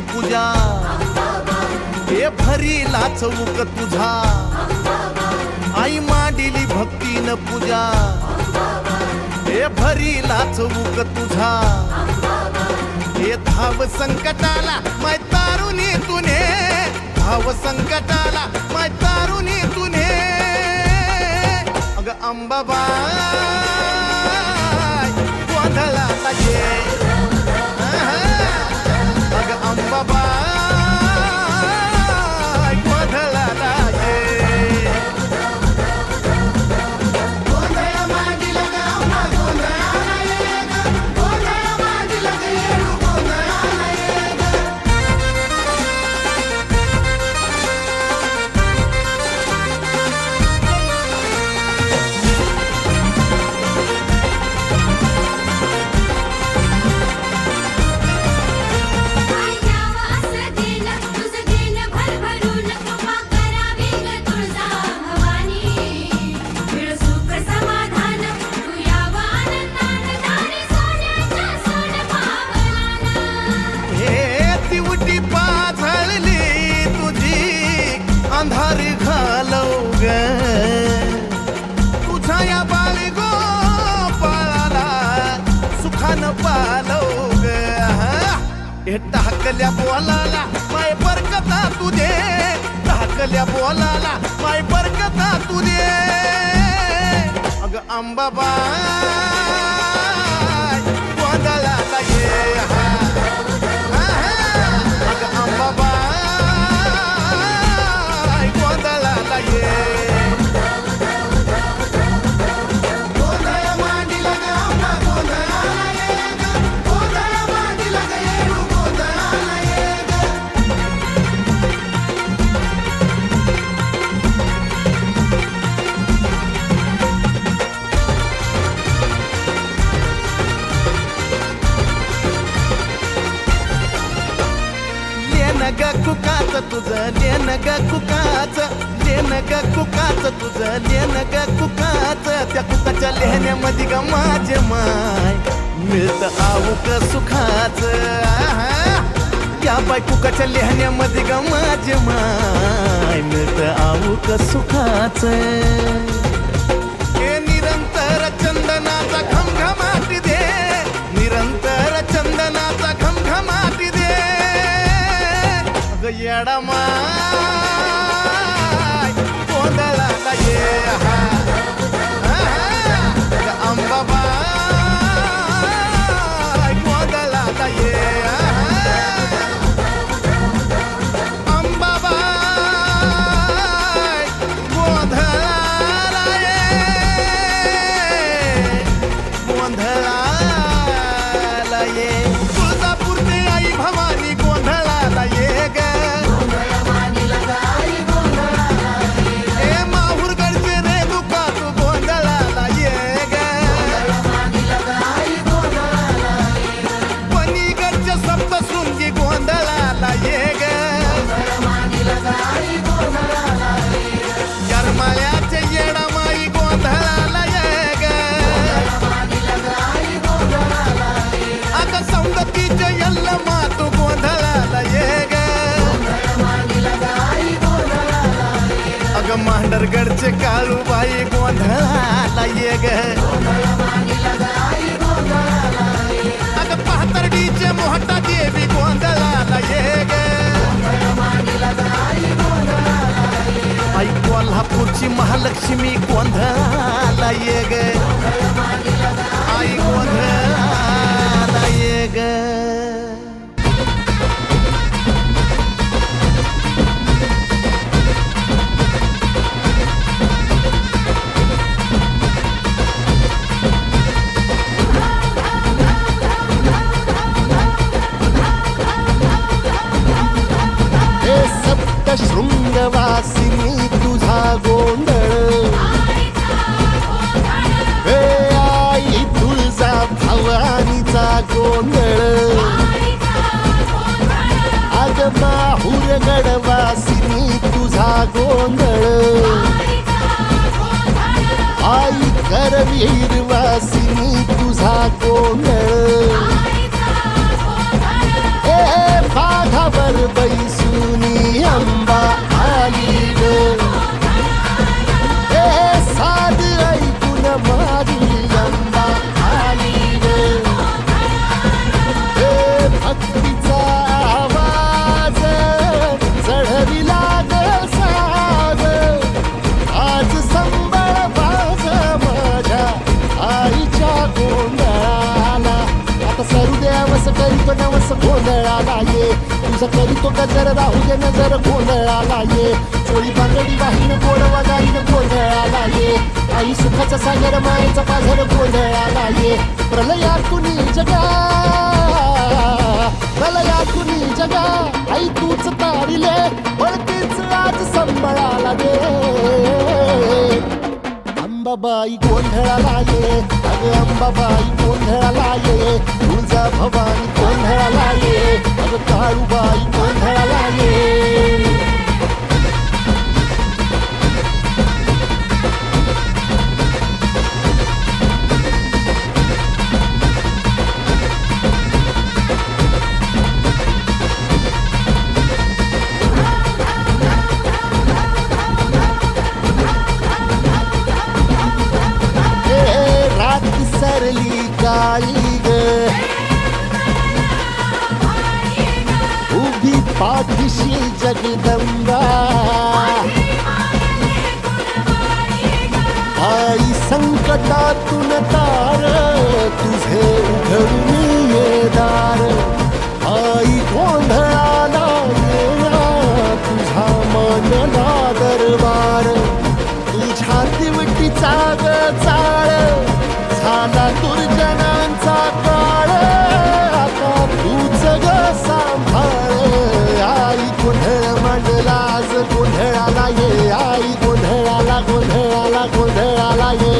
पूजा हे भरीला चौक तुझा आई मांडिली भक्तीन पूजा हे भरीला चौक तुझा हे धाव संकटाला माय तारुणी तुने धाव संकटाला माय तारुणी तुने अग अंबाबाई गोंधळाला ये अग अंबाबाई गोंधळाला ये अंधारी घालव ग तुझ्या या बाळी गोपाळाला सुखानं पालव ग हे टाकल्या बोलाला माय बरकता तू दे टाकल्या बोलाला माय बरकता तू दे अग अंबाबाई गोंधळाला ये अग अंबाबाई ग कुकाच तुझं लेन ग कुकाच लेन ग कुकाच तुझं लेन ग कुकाच त्या कुकाच्या लेहण्यामध्ये ग माझे माय मिळत आऊक सुखाच या बाय कुकाच्या लेहण्यामध्ये ग माझे माय मिळत आऊक सुखाच हे निरंतर चंदनाचा घमघमाट दे निरंतर चंदनाचा घमघमाट दे येडमाय गोंधळाला ये अंबाबाई गोंधळाला ये अंबाबाई गोंधळाला ये तुळजापूरची आई भवानी गोंधळाला ये ग यरमाळ्याचे येडामाई गोंधळाला ये ग अग सौंदतीचे यल्ल मातू गोंधळाला ये ग अग मांढरगडचे काळूबाई गोंधळाला ये ग अग पाथर्डीचे मोहटा देवी गोंधळाला ये ग आई कोल्हापूरची महालक्ष्मी गोंधळाला ये ग आई गोंधळाला ये ग शृंगवासिनी तुझा गोंधळ हे आई तुळजा भवानीचा गोंधळ अग माहुर गडवासिनी तुझा गोंधळ आई करवीर वासिनी तुझा गोंधळ हे भागव वर बैसुनी अंबा आली ग ए साध ऐकून माझी अंबा आली ग ए भक्तीचा आवाज चढविला ग साज आज संबळ बाज माझ्या आईच्या गोंधळाला आता सरू देवस करीतो नवस गोंधळाला ये तुझं करीतो गजर राहू दे नजर गोंधळाला ये चोळी बांगडी वाहीन गोड वगारीन गोंधळाला ये आई सुखाचा सागर मायेचा पाझर गोंधळाला ये प्रलयातुनी जगा प्रलयातुनी जगा आई तूच तारिले पळतीच आज संबळाला दे अंबाबाई गोंधळाला ये अगं अंबाबाई गोंधळाला ये तुळजा भवानी गोंधळाला ये अगं काळूबाई गोंधळाला ये सरली काळी ग उभी पाठीशी जगदंबा आई संकटातून तार तुझे उघडून ये दार आई गोंधळाला येणा तुझा मनला दरबार तुझ्या दिवटीचा ग चाळ झाला दुर्जनांचा काळ आता तूच ग सांभाळ आई गोंधळ मांडला आज गोंधळाला ये आई गोंधळाला गोंधळाला गोंधळाला ये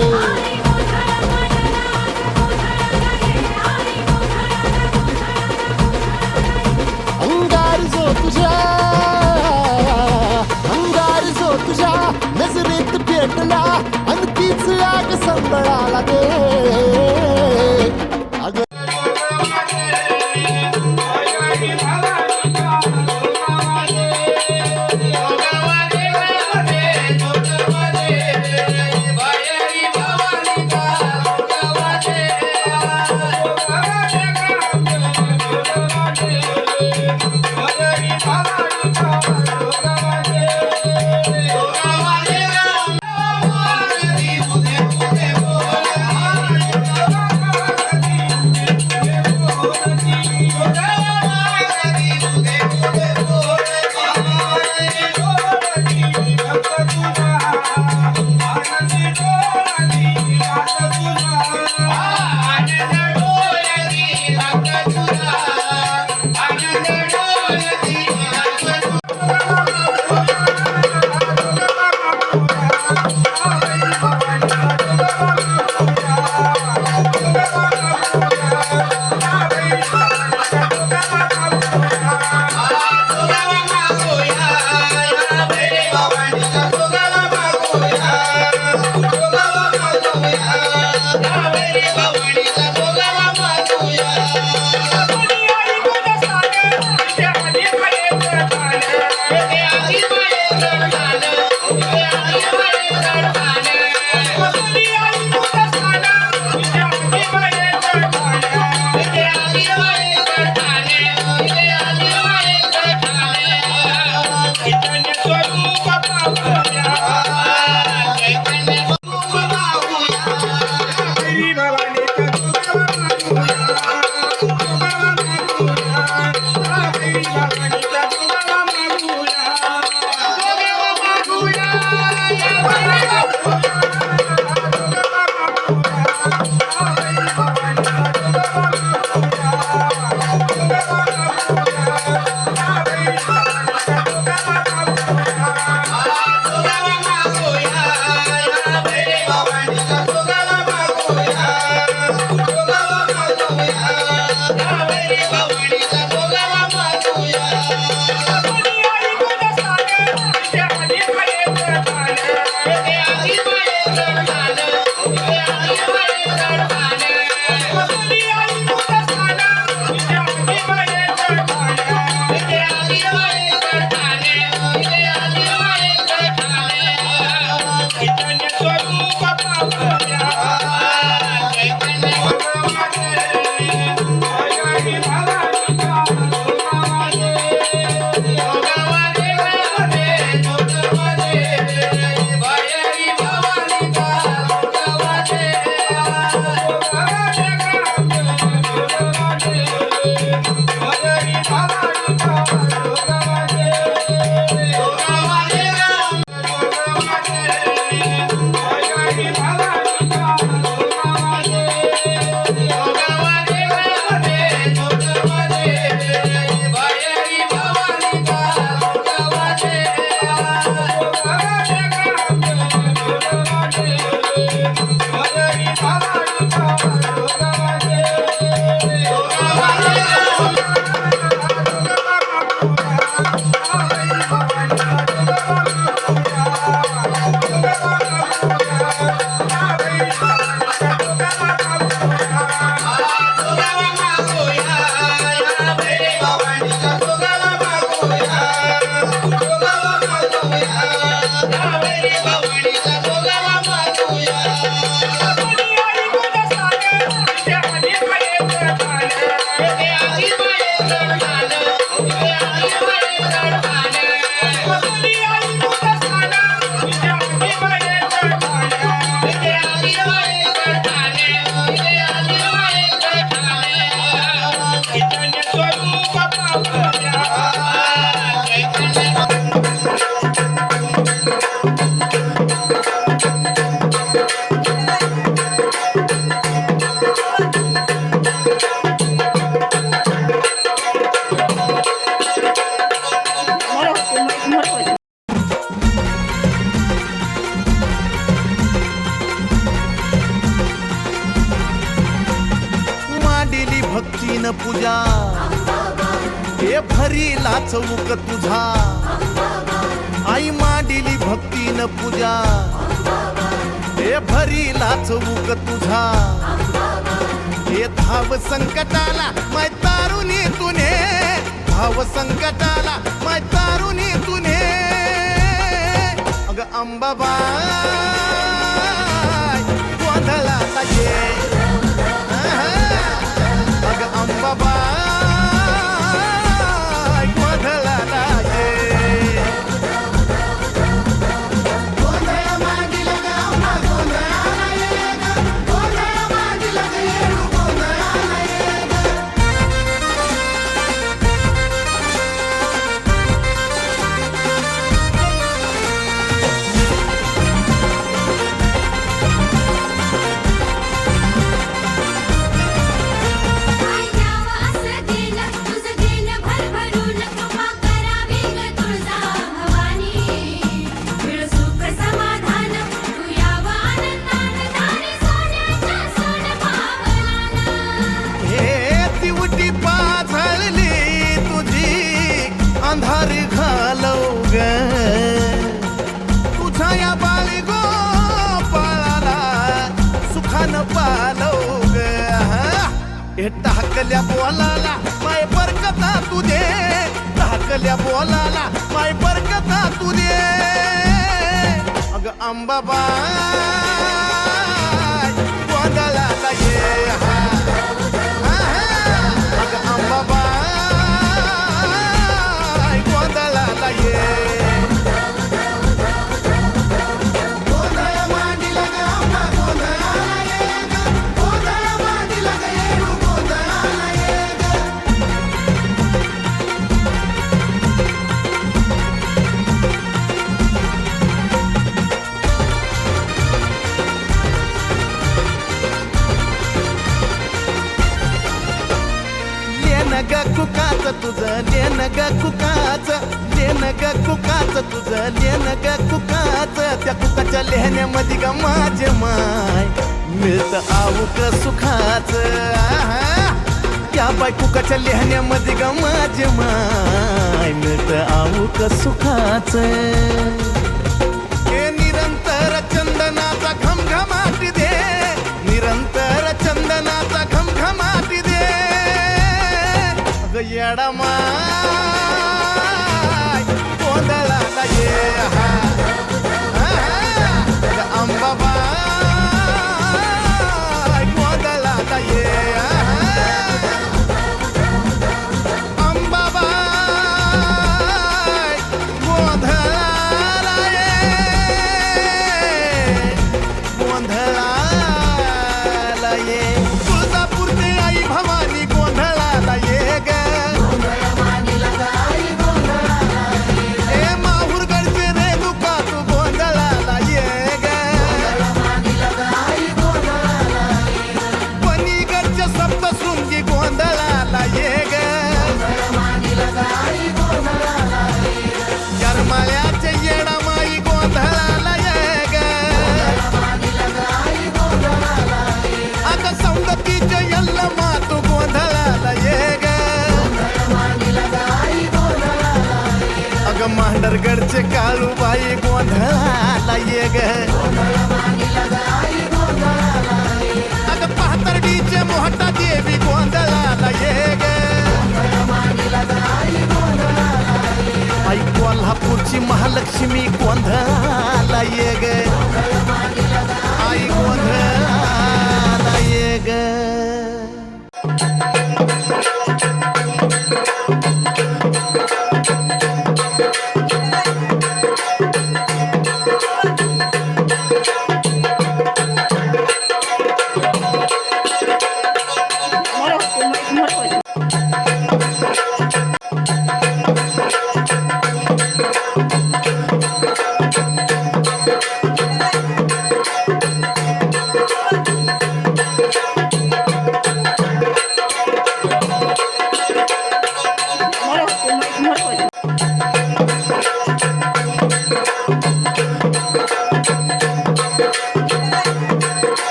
अंगार जो तुझ्या नजरेत पेटला आणि तीच आग संबळाला दे मांडिली भक्तीन पूजा हे भरीला चौक तुझा आई मांडिली भक्तीन पूजा हे भरीला चौक तुझा हे धाव संकटाला माय तारुणी तुने धाव संकटाला माय तारुणी तुने अग अंबाबाई गोंधळाला ये अग अंबाबाई गोंधळाला ये अंधार घालव ग तुझ्या या बाळी गोपाळाला सुखानं पालव ग हे टाकल्या बोलाला माय बरकता तुझे टाकल्या बोलाला माय बरकता तुझे अग अंबाबाई गोंधळाला ये अग अंबाबाई ग कुकाच तुझं लेन ग कुकाच लेन ग कुकाच तुझं लेन ग कुकाच त्या कुकाच्या लेहण्यामध्ये ग माझे माय मिळत आऊक सुखाच त्या बाय कुकाच्या लेहण्यामध्ये ग माझे माय मिळत आऊक सुखाच हे निरंतर चंदनाचा घमघमाट दे निरंतर चंदनाचा घमघमाट दे येडा माय गोंधळाला ये अंबाबाई गोंधळाला ये अंबाबाई गोंधळाला माझे काळूबाई गोंधळाला ये ग अगं पाहतर्डीचे मोहटा देवी गोंधळाला ये ग आई कोल्हापूरची महालक्ष्मी गोंधळाला ये ग आई गोंधळाला ये ग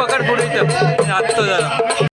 पकड पुढे आत्ता जरा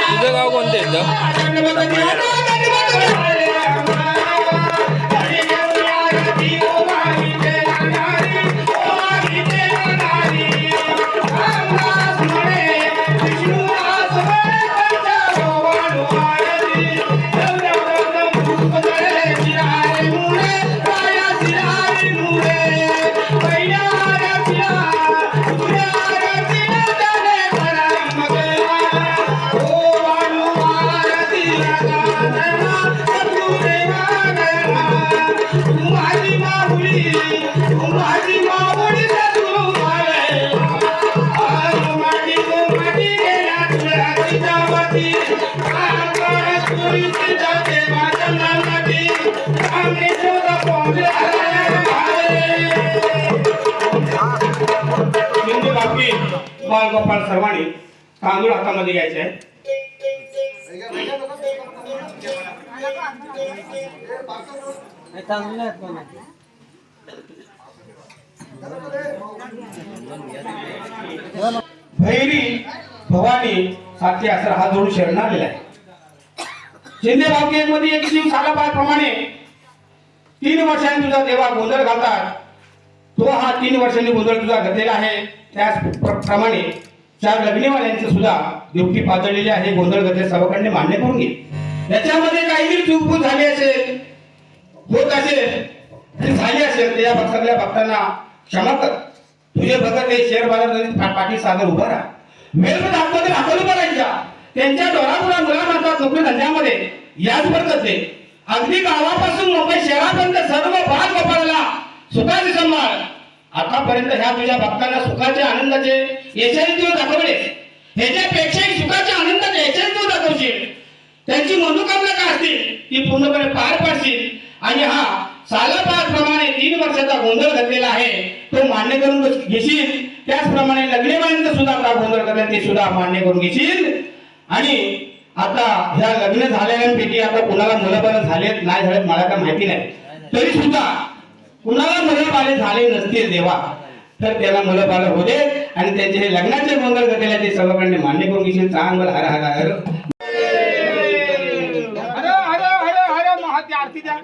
तुझं गाव कोणतं येतं? बाळगोपाळ सर्वांनी तांदूळ हातामध्ये घ्यायचे आहे. भैरी भवानी साथी असर हा जोडून शरण आलेला आहे. शिंदे भावकीमध्ये एक दिवस सालाबादप्रमाणे 3 वर्षांनी तुझा देवा गोंधळ घालतात. तो हा 3 वर्षांनी गोंधळ तुझा घातलेला आहे. त्याचप्रमाणे 4 लग्नेवाल्यांचे सुद्धा ड्युटी पातळलेली आहे. गोंधळ घातले सर्वकडे मान्य करून घे. याच्यामध्ये काही चूक झाली असेल, होत असेल, झाली असेल तर या सगळ्या भक्तांना क्षमा कर. तुझे भगत हे शेअर बाजारात पाठी सागर उभा राहा. मेलमध्ये आतमध्ये हाकल उभा राहायच्या. त्यांच्या डोळा मुला म्हणतात नोकरी धंद्यामध्ये याच पद्धतीने अगदी गावापासून मुंबई शहरापर्यंत सर्व भाग गोपाळला सुखाचे संभाळ. आतापर्यंत ह्या तुझ्या भक्तांना सुखाचे आनंदाचे यशाचे दिवस दाखवले. ह्याच्यापेक्षाही सुखाचे आनंदाचे यशाचे दिवस दाखवशील. त्यांची मनोकामना काय असतील ती पूर्णपणे पार पाडशील. आणि हा सालाबादप्रमाणे 3 वर्षाचा गोंधळ घातलेला आहे तो मान्य करून घेशील. त्याचप्रमाणे लग्नेवाल्यांचा सुद्धा आपला गोंधळ घातला ते सुद्धा मान्य करून घेशील. आणि आता ह्या लग्न झालेल्यांपैकी आता कुणाला मुलंबाळ झालेत नाही झालेत मला काय माहिती नाही, तरी सुद्धा कुणाला मुलंबाळे झाले नसतील देवा तर त्याला मुलंबाळ होऊ दे. आणि त्यांचे हे लग्नाचे गोंधळ घातलेले ते सर्वकडे मान्य करून घेशील. चांगलं हर हर हर आरती द्या.